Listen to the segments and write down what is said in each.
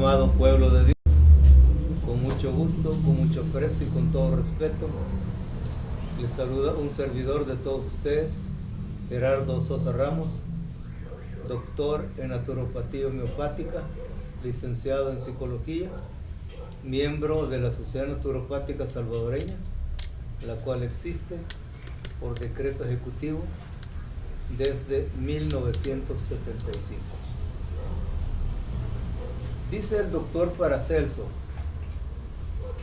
amado pueblo de Dios, con mucho gusto, con mucho aprecio y con todo respeto, les saluda un servidor de todos ustedes, Gerardo Sosa Ramos, doctor en naturopatía homeopática, licenciado en psicología, miembro de la Sociedad Naturopática Salvadoreña, la cual existe por decreto ejecutivo desde 1975. Dice el doctor Paracelso,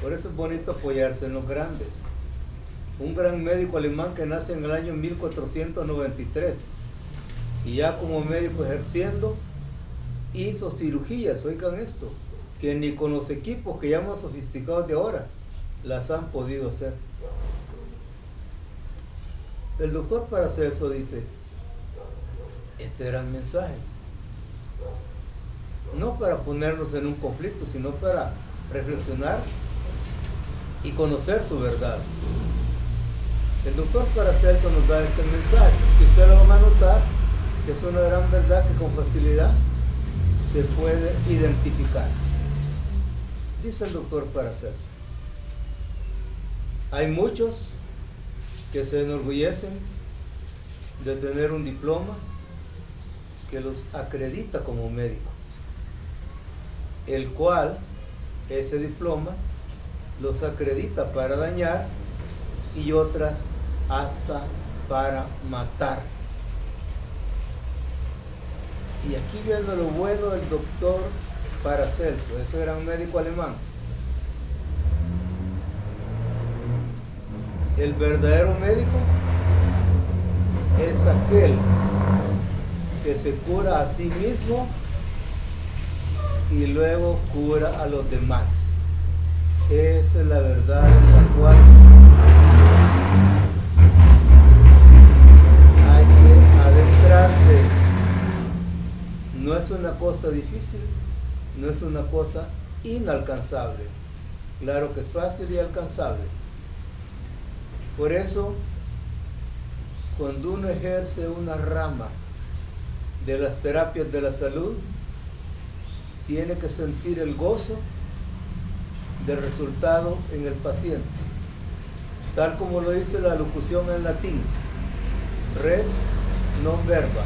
por eso es bonito apoyarse en los grandes. Un gran médico alemán que nace en el año 1493 y ya como médico ejerciendo hizo cirugías, oigan esto, que ni con los equipos que llaman sofisticados de ahora las han podido hacer. El doctor Paracelso dice este gran mensaje, no para ponernos en un conflicto, sino para reflexionar y conocer su verdad. El doctor Paracelso nos da este mensaje y usted lo va a notar que es una gran verdad que con facilidad se puede identificar. Dice el doctor Paracelso, hay muchos que se enorgullecen de tener un diploma que los acredita como médico, el cual ese diploma los acredita para dañar y otras hasta para matar. Y aquí viene lo bueno del doctor Paracelso, ese gran médico alemán. El verdadero médico es aquel que se cura a sí mismo y luego cura a los demás. Esa es la verdad en la cual hay que adentrarse. No es una cosa difícil, no es una cosa inalcanzable. Claro que es fácil y alcanzable. Por eso, cuando uno ejerce una rama de las terapias de la salud, tiene que sentir el gozo del resultado en el paciente, tal como lo dice la locución en latín, res non verba.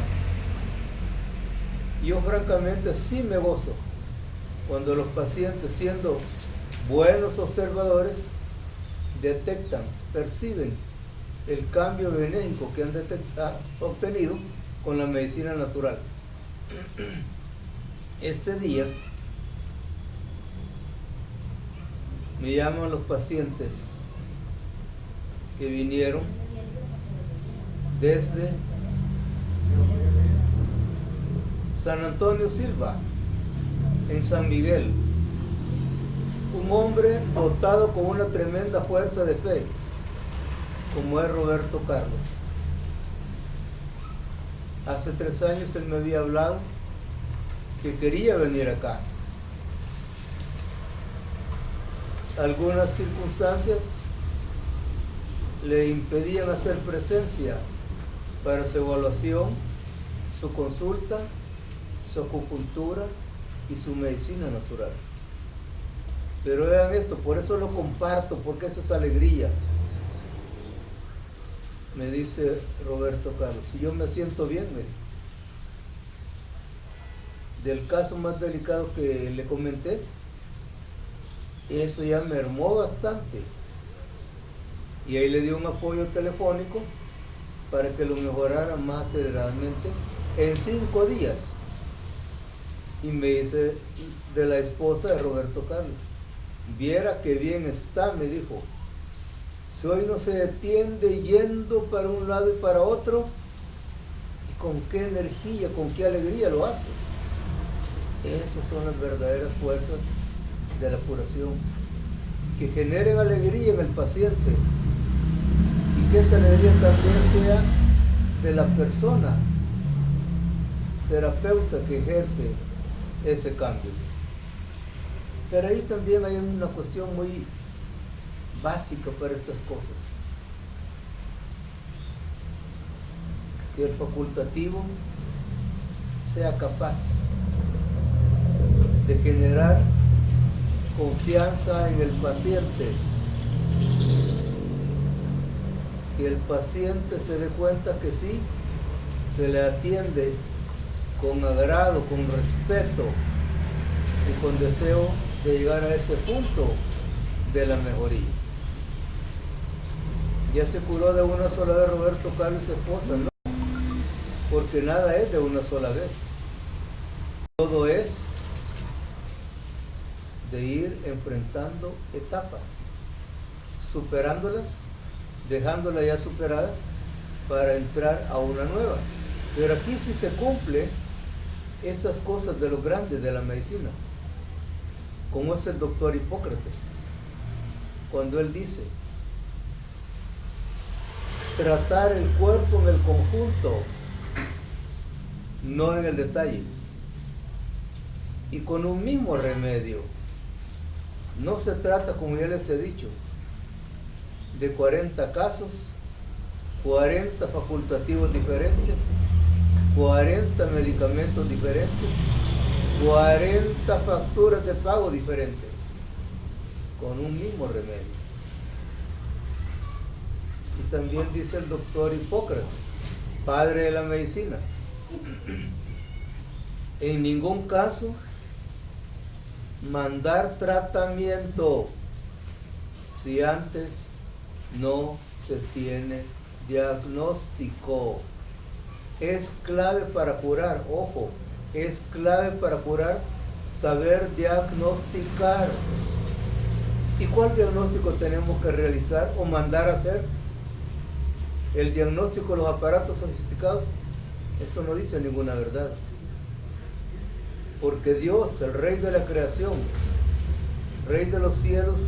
Yo francamente sí me gozo cuando los pacientes, siendo buenos observadores, detectan, perciben el cambio benéfico que han obtenido con la medicina natural. Este día me llaman los pacientes que vinieron desde San Antonio Silva, en San Miguel, un hombre dotado con una tremenda fuerza de fe, como es Roberto Carlos. Hace 3 años él me había hablado que quería venir acá. Algunas circunstancias le impedían hacer presencia para su evaluación, su consulta, su acupuntura y su medicina natural. Pero vean esto, por eso lo comparto, porque eso es alegría. Me dice Roberto Carlos, si yo me siento bien, del caso más delicado que le comenté, eso ya me mermó bastante. Y ahí le di un apoyo telefónico para que lo mejorara más aceleradamente en 5 días. Y me dice de la esposa de Roberto Carlos, viera qué bien está, me dijo. Si hoy no se detiende yendo para un lado y para otro, y con qué energía, con qué alegría lo hace. Esas son las verdaderas fuerzas de la curación, que generen alegría en el paciente y que esa alegría también sea de la persona terapeuta que ejerce ese cambio. Pero ahí también hay una cuestión muy básica para estas cosas, que el facultativo sea capaz de generar confianza en el paciente, que el paciente se dé cuenta que sí, se le atiende con agrado, con respeto y con deseo de llegar a ese punto de la mejoría. Ya se curó de una sola vez Roberto Carlos y su esposa, ¿no? Porque nada es de una sola vez. Todo es de ir enfrentando etapas, superándolas, dejándolas ya superadas para entrar a una nueva. Pero aquí sí se cumple estas cosas de los grandes de la medicina, como es el doctor Hipócrates, cuando él dice: tratar el cuerpo en el conjunto, no en el detalle, y con un mismo remedio. No se trata, como ya les he dicho, de 40 casos, 40 facultativos diferentes, 40 medicamentos diferentes, 40 facturas de pago diferentes, con un mismo remedio. Y también dice el doctor Hipócrates, padre de la medicina: en ningún caso mandar tratamiento si antes no se tiene diagnóstico. Es clave para curar, ojo, es clave para curar saber diagnosticar. ¿Y cuál diagnóstico tenemos que realizar o mandar a hacer? El diagnóstico de los aparatos sofisticados, eso no dice ninguna verdad. Porque Dios, el Rey de la creación, Rey de los cielos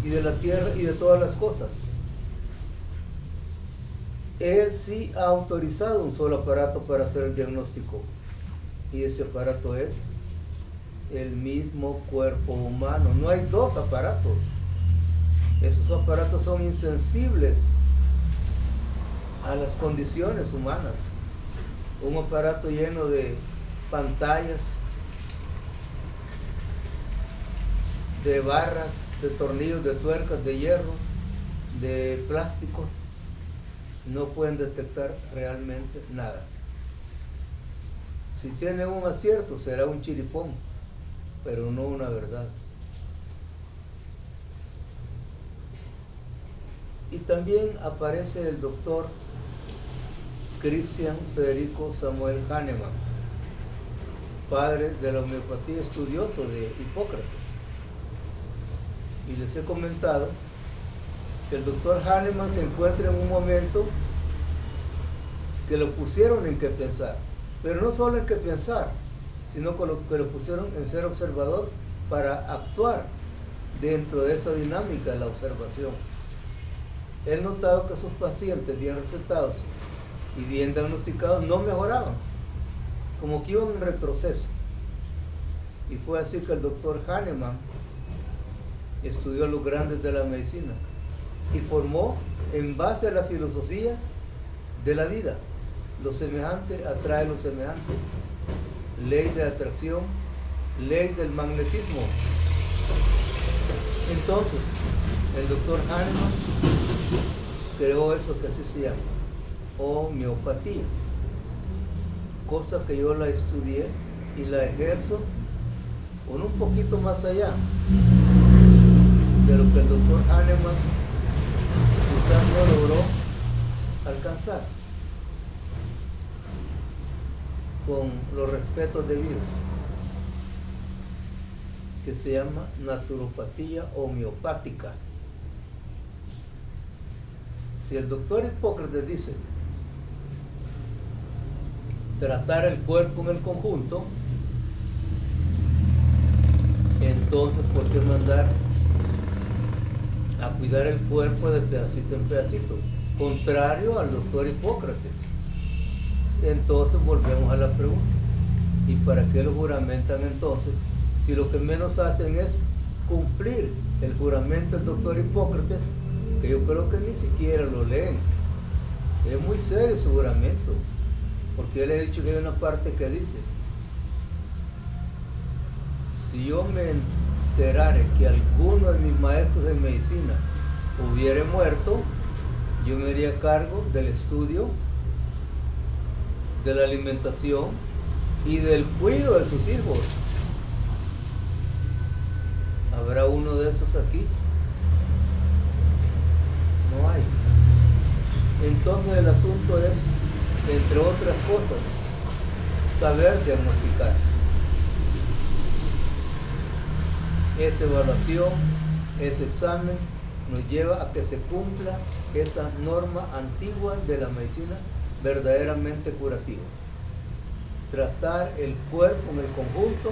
y de la tierra y de todas las cosas, Él sí ha autorizado un solo aparato para hacer el diagnóstico. Y ese aparato es el mismo cuerpo humano. No hay dos aparatos. Esos aparatos son insensibles a las condiciones humanas. Un aparato lleno de pantallas, de barras, de tornillos, de tuercas, de hierro, de plásticos, no pueden detectar realmente nada. Si tienen un acierto, será un chiripón, pero no una verdad. Y también aparece el doctor Christian Federico Samuel Hahnemann, padre de la homeopatía, estudioso de Hipócrates. Y les he comentado que el doctor Hahnemann se encuentra en un momento que lo pusieron en qué pensar, pero no solo en qué pensar, sino que lo pusieron en ser observador para actuar dentro de esa dinámica de la observación. Él notaba que sus pacientes bien recetados y bien diagnosticados no mejoraban, como que iban en retroceso. Y fue así que el doctor Hahnemann estudió a los grandes de la medicina y formó, en base a la filosofía de la vida, lo semejante atrae lo semejante, ley de atracción, ley del magnetismo. Entonces, el doctor Hahnemann creó eso que así se llama homeopatía, cosa que yo la estudié y la ejerzo con un poquito más allá de lo que el doctor Hahnemann quizás no logró alcanzar, con los respetos debidos, que se llama naturopatía homeopática. Si el doctor Hipócrates dice tratar el cuerpo en el conjunto, entonces ¿por qué mandar a cuidar el cuerpo de pedacito en pedacito? Contrario al doctor Hipócrates. Entonces volvemos a la pregunta: ¿y para qué lo juramentan entonces? Si lo que menos hacen es cumplir el juramento del doctor Hipócrates, que yo creo que ni siquiera lo leen. Es muy serio su juramento, porque yo le he dicho que hay una parte que dice: si yo me enterare que alguno de mis maestros de medicina hubiere muerto, yo me haría cargo del estudio, de la alimentación y del cuidado de sus hijos. ¿Habrá uno de esos aquí? No hay. Entonces el asunto es, entre otras cosas, saber diagnosticar. Esa evaluación, ese examen, nos lleva a que se cumpla esa norma antigua de la medicina verdaderamente curativa. Tratar el cuerpo en el conjunto,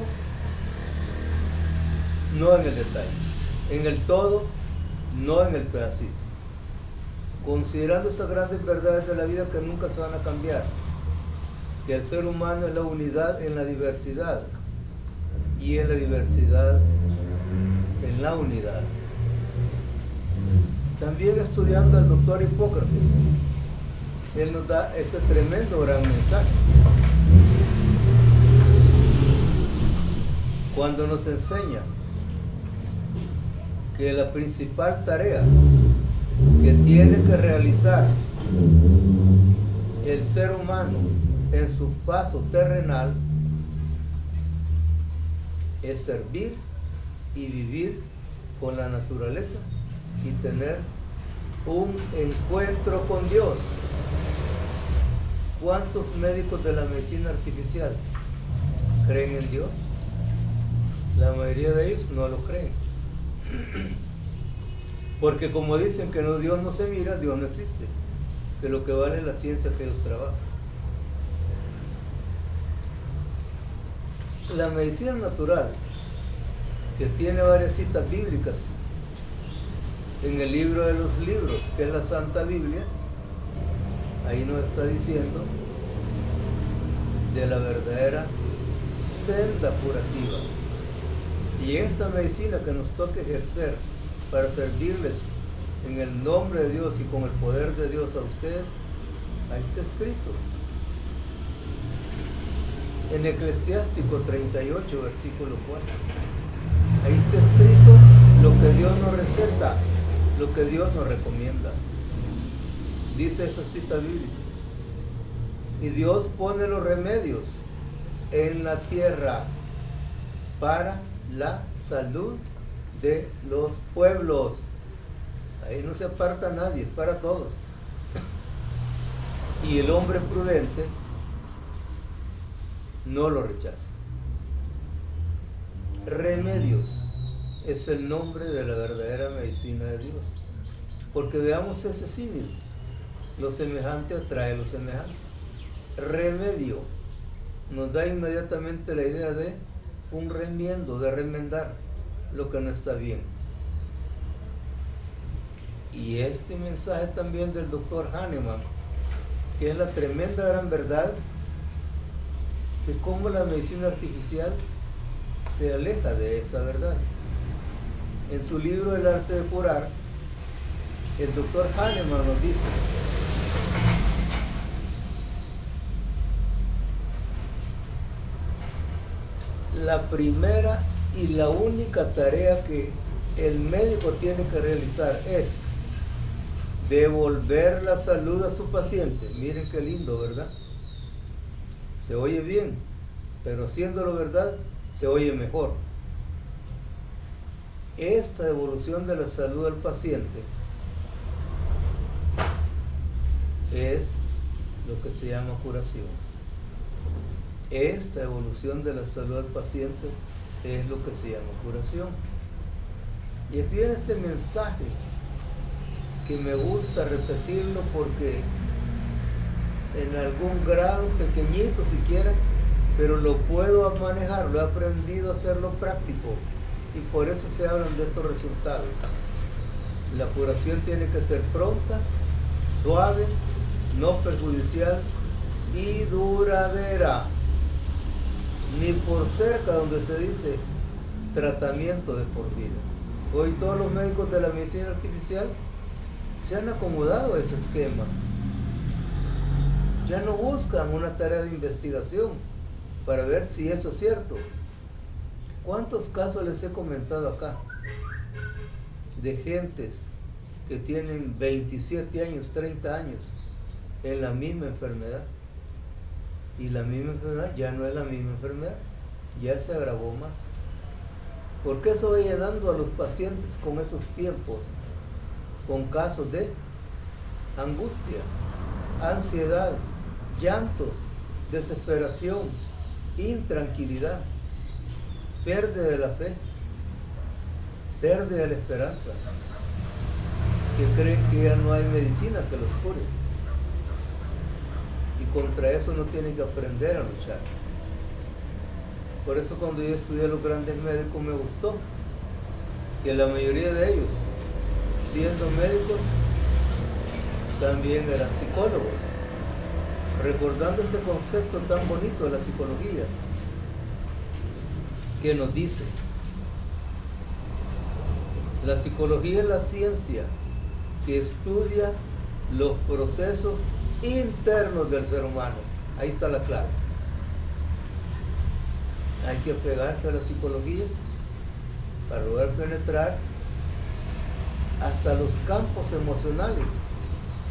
no en el detalle, en el todo, no en el pedacito. Considerando esas grandes verdades de la vida que nunca se van a cambiar, que el ser humano es la unidad en la diversidad y en la diversidad en la unidad. También estudiando al doctor Hipócrates, él nos da este tremendo gran mensaje cuando nos enseña que la principal tarea que tiene que realizar el ser humano en su paso terrenal es servir y vivir con la naturaleza y tener un encuentro con Dios. ¿Cuántos médicos de la medicina artificial creen en Dios? La mayoría de ellos no lo creen. Porque como dicen que no, Dios no se mira, Dios no existe. Que lo que vale es la ciencia que ellos trabajan. La medicina natural, que tiene varias citas bíblicas en el libro de los libros, que es la Santa Biblia, ahí nos está diciendo de la verdadera senda curativa. Y esta medicina que nos toca ejercer para servirles en el nombre de Dios y con el poder de Dios a ustedes, ahí está escrito. En Eclesiástico 38, versículo 4. Ahí está escrito lo que Dios nos receta, lo que Dios nos recomienda. Dice esa cita bíblica. Y Dios pone los remedios en la tierra para la salud de los pueblos. Ahí no se aparta nadie, es para todos. Y el hombre prudente no lo rechaza. Remedios es el nombre de la verdadera medicina de Dios. Porque veamos ese símil. Lo semejante atrae lo semejante. Remedio nos da inmediatamente la idea de un remiendo, de remendar lo que no está bien. Y este mensaje también del doctor Hahnemann, que es la tremenda gran verdad, que como la medicina artificial se aleja de esa verdad. En su libro El arte de curar, el doctor Hahnemann nos dice: la primera y la única tarea que el médico tiene que realizar es devolver la salud a su paciente. Miren qué lindo, ¿verdad? Se oye bien, pero haciéndolo verdad, se oye mejor. Esta devolución de la salud al paciente es lo que se llama curación. Esta evolución de la salud al paciente es lo que se llama curación. Y aquí viene este mensaje que me gusta repetirlo porque en algún grado pequeñito siquiera, pero lo puedo manejar, lo he aprendido a hacerlo práctico y por eso se hablan de estos resultados. La curación tiene que ser pronta, suave, no perjudicial y duradera. Ni por cerca donde se dice tratamiento de por vida. Hoy todos los médicos de la medicina artificial se han acomodado a ese esquema. Ya no buscan una tarea de investigación para ver si eso es cierto. ¿Cuántos casos les he comentado acá de gentes que tienen 27 años, 30 años en la misma enfermedad? Y la misma enfermedad ya no es la misma enfermedad, ya se agravó más. ¿Por qué se va llenando a los pacientes con esos tiempos, con casos de angustia, ansiedad, llantos, desesperación, intranquilidad, pérdida de la fe, pérdida de la esperanza, que creen que ya no hay medicina que los cure? Y contra eso no tienen que aprender a luchar. Por eso cuando yo estudié a los grandes médicos me gustó que la mayoría de ellos, siendo médicos, también eran psicólogos, recordando este concepto tan bonito de la psicología, que nos dice: la psicología es la ciencia que estudia los procesos internos del ser humano. Ahí está la clave. Hay que pegarse a la psicología para lograr penetrar hasta los campos emocionales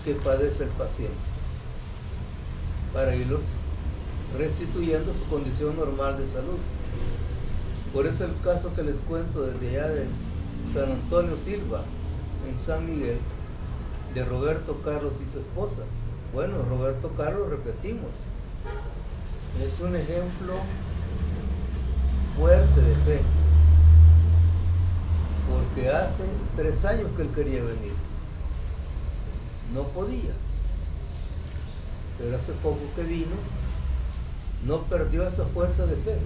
que padece el paciente, para irlos restituyendo su condición normal de salud. Por eso el caso que les cuento desde allá de San Antonio Silva, en San Miguel, de Roberto Carlos y su esposa. Bueno, Roberto Carlos, repetimos, es un ejemplo fuerte de fe, porque hace 3 años que él quería venir, no podía, pero hace poco que vino, no perdió esa fuerza de fe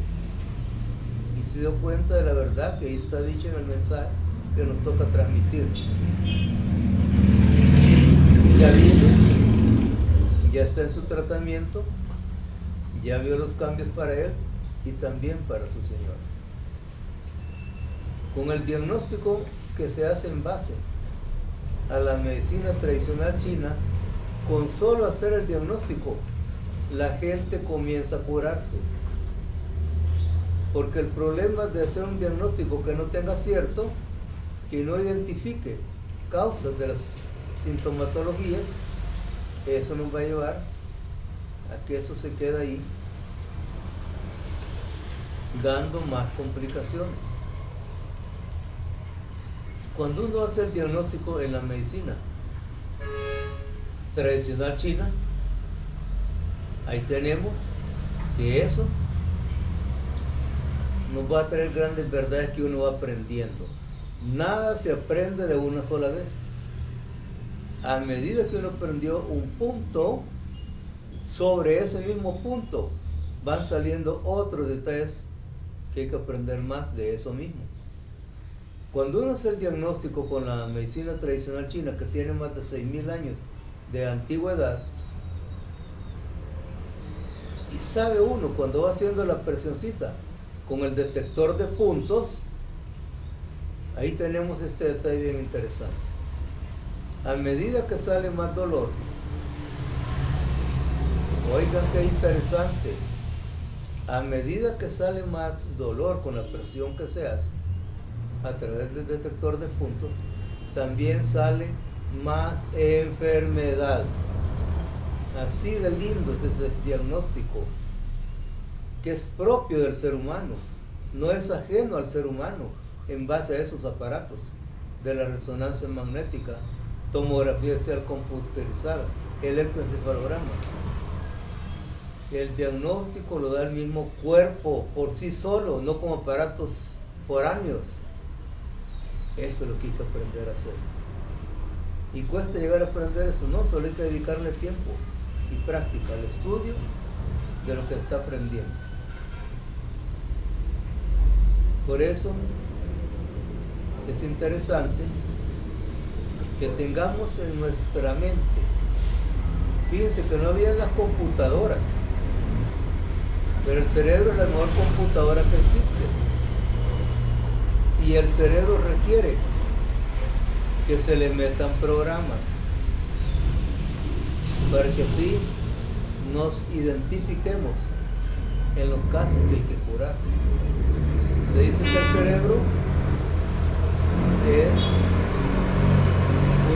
y se dio cuenta de la verdad que ahí está dicha en el mensaje que nos toca transmitir. Ya vino, ya está en su tratamiento, ya vio los cambios para él y también para su Señor. Con el diagnóstico que se hace en base a la medicina tradicional china, con solo hacer el diagnóstico, la gente comienza a curarse. Porque el problema de hacer un diagnóstico que no tenga acierto, que no identifique causas de las sintomatologías, eso nos va a llevar a que eso se quede ahí, dando más complicaciones. Cuando uno hace el diagnóstico en la medicina tradicional china, ahí tenemos que eso nos va a traer grandes verdades que uno va aprendiendo. Nada se aprende de una sola vez. A medida que uno aprendió un punto, sobre ese mismo punto van saliendo otros detalles que hay que aprender más de eso mismo. Cuando uno hace el diagnóstico con la medicina tradicional china, que tiene más de 6.000 años de antigüedad, y sabe uno cuando va haciendo la presioncita con el detector de puntos, ahí tenemos este detalle bien interesante. A medida que sale más dolor, oigan qué interesante, a medida que sale más dolor con la presión que se hace a través del detector de puntos, también sale más enfermedad. Así de lindo es ese diagnóstico, que es propio del ser humano, no es ajeno al ser humano, en base a esos aparatos de la resonancia magnética, tomografía axial computerizada, electroencefalograma. El diagnóstico lo da el mismo cuerpo por sí solo, no como aparatos foráneos. Eso es lo que hay que aprender a hacer. Y cuesta llegar a aprender eso, no, solo hay que dedicarle tiempo y práctica al estudio de lo que está aprendiendo. Por eso es interesante que tengamos en nuestra mente, fíjense que no había las computadoras, pero el cerebro es la mejor computadora que existe, y el cerebro requiere que se le metan programas para que así nos identifiquemos en los casos que hay que curar. Se dice que el cerebro es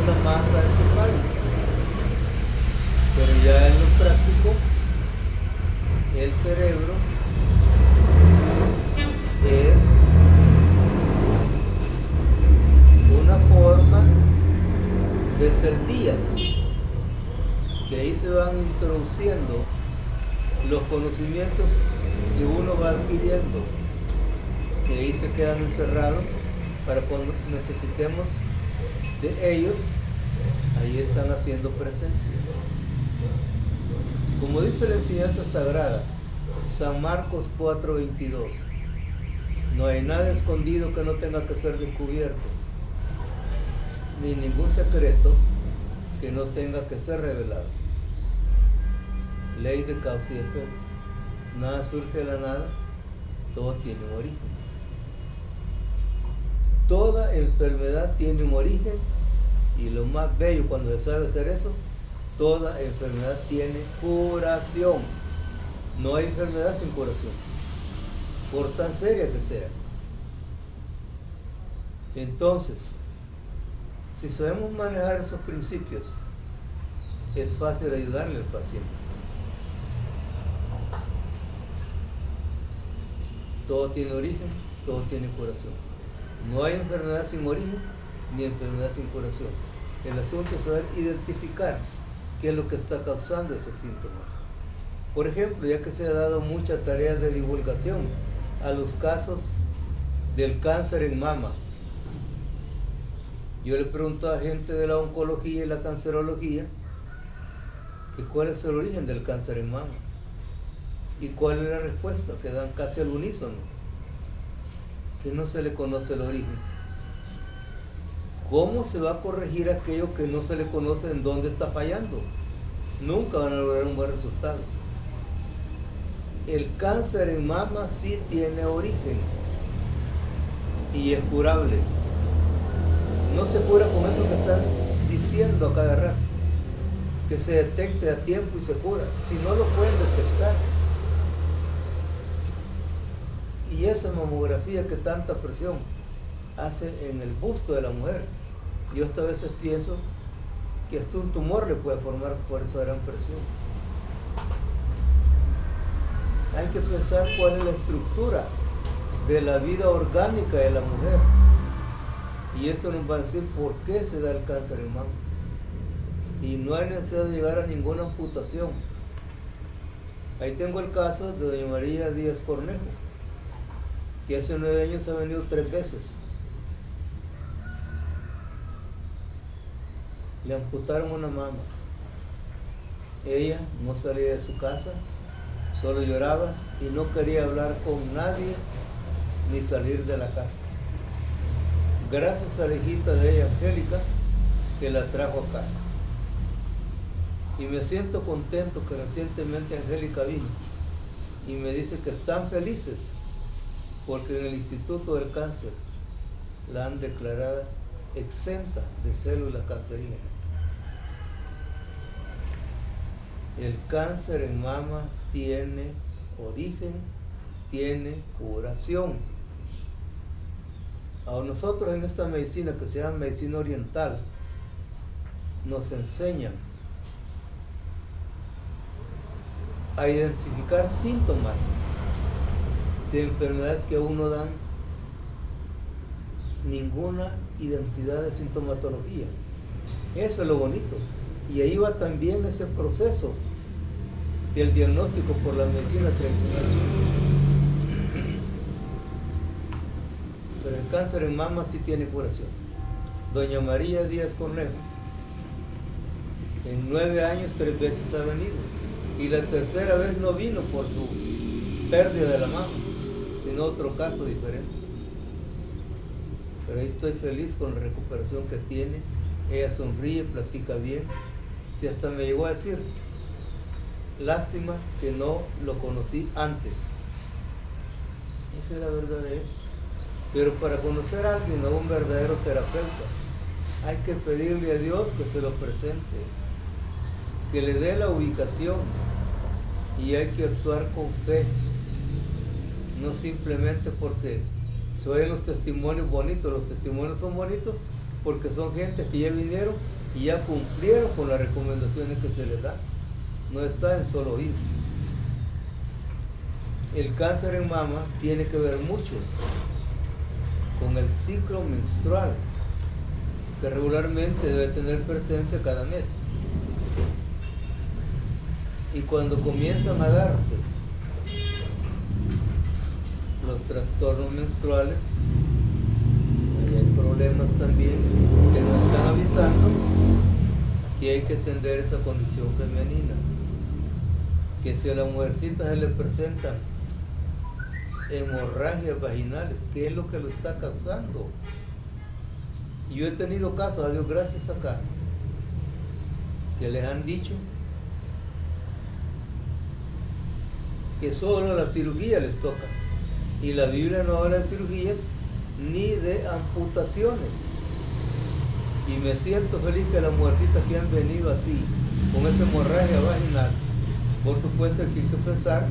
una masa encefálica, pero ya en lo práctico, el cerebro es una forma de celdillas que ahí se van introduciendo los conocimientos que uno va adquiriendo, que ahí se quedan encerrados para cuando necesitemos de ellos, ahí están haciendo presencia. Como dice la enseñanza sagrada, San Marcos 4:22, no hay nada escondido que no tenga que ser descubierto, ni ningún secreto que no tenga que ser revelado. Ley de causa y efecto. Nada surge de la nada, todo tiene un origen. Toda enfermedad tiene un origen, y lo más bello cuando se sabe hacer eso, toda enfermedad tiene curación. No hay enfermedad sin curación, por tan seria que sea. Entonces, si sabemos manejar esos principios, es fácil ayudarle al paciente. Todo tiene origen, todo tiene curación. No hay enfermedad sin origen, ni enfermedad sin curación. El asunto es saber identificar qué es lo que está causando ese síntoma. Por ejemplo, ya que se ha dado mucha tarea de divulgación a los casos del cáncer en mama, yo le pregunto a gente de la oncología y la cancerología que cuál es el origen del cáncer en mama. ¿Y cuál es la respuesta? Que dan casi al unísono, que no se le conoce el origen. ¿Cómo se va a corregir aquello que no se le conoce en dónde está fallando? Nunca van a lograr un buen resultado. El cáncer en mama sí tiene origen y es curable. No se cura con eso que están diciendo a cada rato, que se detecte a tiempo y se cura. Si no lo pueden detectar. Y esa mamografía que tanta presión hace en el busto de la mujer, yo hasta a veces pienso que hasta un tumor le puede formar por esa gran presión. Hay que pensar cuál es la estructura de la vida orgánica de la mujer, y eso nos va a decir por qué se da el cáncer en mama. Y no hay necesidad de llegar a ninguna amputación. Ahí tengo el caso de doña María Díaz Cornejo, que hace 9 años ha venido 3 veces. Le amputaron una mama. Ella no salía de su casa, solo lloraba y no quería hablar con nadie ni salir de la casa. Gracias a la hijita de ella, Angélica, que la trajo acá. Y me siento contento que recientemente Angélica vino y me dice que están felices porque en el Instituto del Cáncer la han declarado exenta de células cancerígenas. El cáncer en mama tiene origen, tiene curación. A nosotros en esta medicina que se llama medicina oriental, nos enseñan a identificar síntomas de enfermedades que aún no dan ninguna identidad de sintomatología. Eso es lo bonito. Y ahí va también ese proceso del diagnóstico por la medicina tradicional. Pero el cáncer en mama sí tiene curación. Doña María Díaz Cornejo, en 9 años 3 veces ha venido. Y la tercera vez no vino por su pérdida de la mama, sino otro caso diferente. Pero ahí estoy feliz con la recuperación que tiene. Ella sonríe, platica bien. Si hasta me llegó a decir, lástima que no lo conocí antes. Esa es la verdad de esto. Pero para conocer a alguien, a un verdadero terapeuta, hay que pedirle a Dios que se lo presente, que le dé la ubicación, y hay que actuar con fe, no simplemente porque Se oyen los testimonios bonitos. Los testimonios son bonitos porque son gente que ya vinieron y ya cumplieron con las recomendaciones que se les da. No está en solo oír. El cáncer en mama tiene que ver mucho con el ciclo menstrual, que regularmente debe tener presencia cada mes. Y cuando comienzan a darse los trastornos menstruales, ahí hay problemas también que nos están avisando que hay que atender esa condición femenina. Que si a la mujercita se le presentan hemorragias vaginales, ¿qué es lo que lo está causando? Yo he tenido casos, a Dios gracias acá, que les han dicho que solo la cirugía les toca. Y la Biblia no habla de cirugías ni de amputaciones. Y me siento feliz que las mujercitas que han venido así, con esa hemorragia vaginal, por supuesto que hay que pensar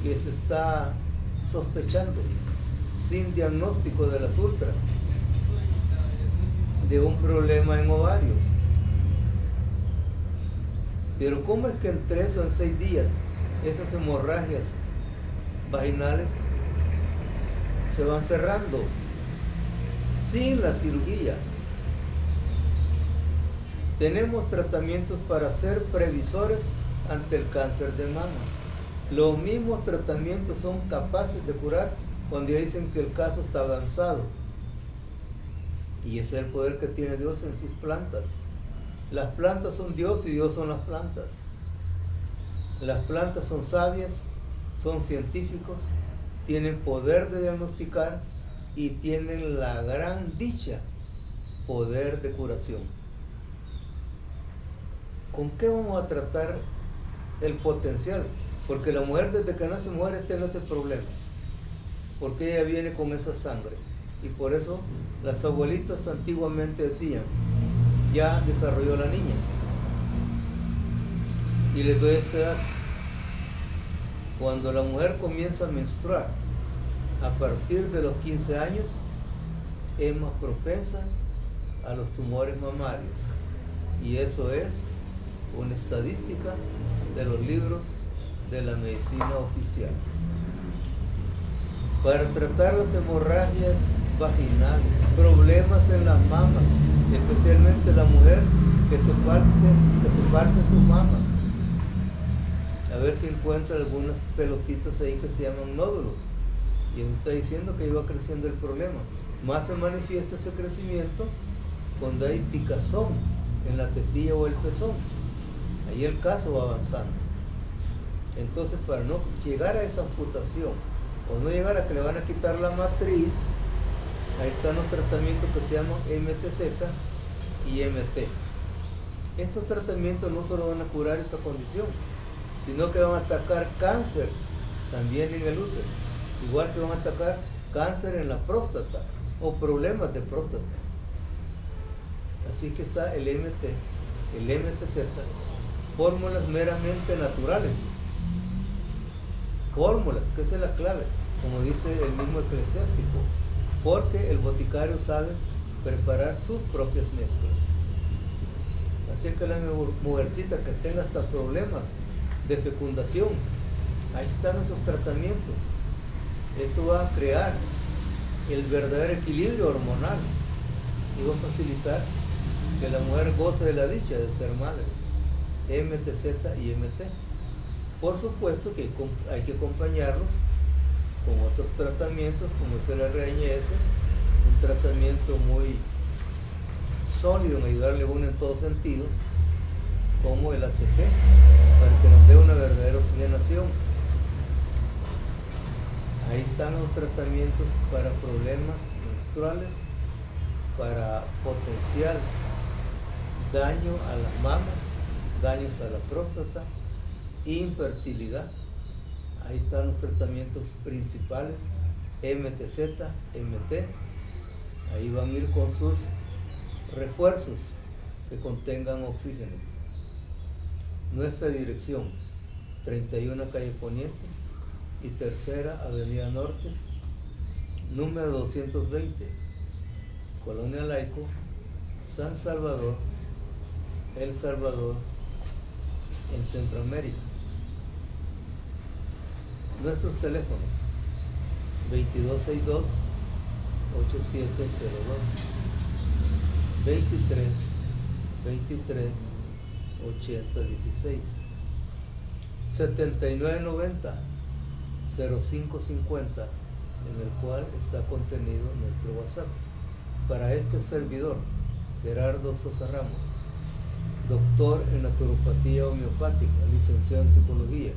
que se está sospechando, sin diagnóstico de las ultras, de un problema en ovarios. Pero ¿cómo es que en 3 o en 6 días esas hemorragias vaginales se van cerrando sin la cirugía? Tenemos tratamientos para ser previsores ante el cáncer de mama. Los mismos tratamientos son capaces de curar cuando ya dicen que el caso está avanzado. Y ese es el poder que tiene Dios en sus plantas. Las plantas son Dios y Dios son las plantas. Las plantas son sabias, son científicos, tienen poder de diagnosticar y tienen la gran dicha, poder de curación. ¿Con qué vamos a tratar el potencial? Porque la mujer desde que nace mujer está en ese problema, porque ella viene con esa sangre. Y por eso las abuelitas antiguamente decían, ya desarrolló la niña. Y les doy esta edad. Cuando la mujer comienza a menstruar, a partir de los 15 años, es más propensa a los tumores mamarios. Y eso es una estadística de los libros de la medicina oficial. Para tratar las hemorragias vaginales, problemas en las mamas, especialmente la mujer que se parte sus mamas, a ver si encuentra algunas pelotitas ahí que se llaman nódulos, y eso está diciendo que iba creciendo el problema. Más se manifiesta ese crecimiento cuando hay picazón en la tetilla o el pezón. Ahí el caso va avanzando. Entonces, para no llegar a esa amputación o no llegar a que le van a quitar la matriz, ahí están los tratamientos que se llaman MTZ y MT. Estos tratamientos no solo van a curar esa condición, sino que van a atacar cáncer también en el útero, igual que van a atacar cáncer en la próstata o problemas de próstata. Así que está el MT, el MTZ, fórmulas meramente naturales. Fórmulas, que esa es la clave, como dice el mismo eclesiástico, porque el boticario sabe preparar sus propias mezclas. Así que la mujercita que tenga hasta problemas de fecundación, ahí están esos tratamientos. Esto va a crear el verdadero equilibrio hormonal y va a facilitar que la mujer goce de la dicha de ser madre. MTZ y MT. Por supuesto que hay que acompañarlos con otros tratamientos, como es el RNS, un tratamiento muy sólido en ayudarle a uno en todo sentido, como el ACG, para que nos dé una verdadera oxigenación. Ahí están los tratamientos para problemas menstruales, para potencial daño a las mamas, daños a la próstata, infertilidad. Ahí están los tratamientos principales, MTZ, MT. Ahí van a ir con sus refuerzos que contengan oxígeno. Nuestra dirección, 31 Calle Poniente y 3ª Avenida Norte, número 220, Colonia Laico, San Salvador, El Salvador, en Centroamérica. Nuestros teléfonos: 2262-8702, 23-23-8016, 7990-0550, en el cual está contenido nuestro WhatsApp. Para este servidor, Gerardo Sosa Ramos, doctor en naturopatía homeopática, licenciado en psicología,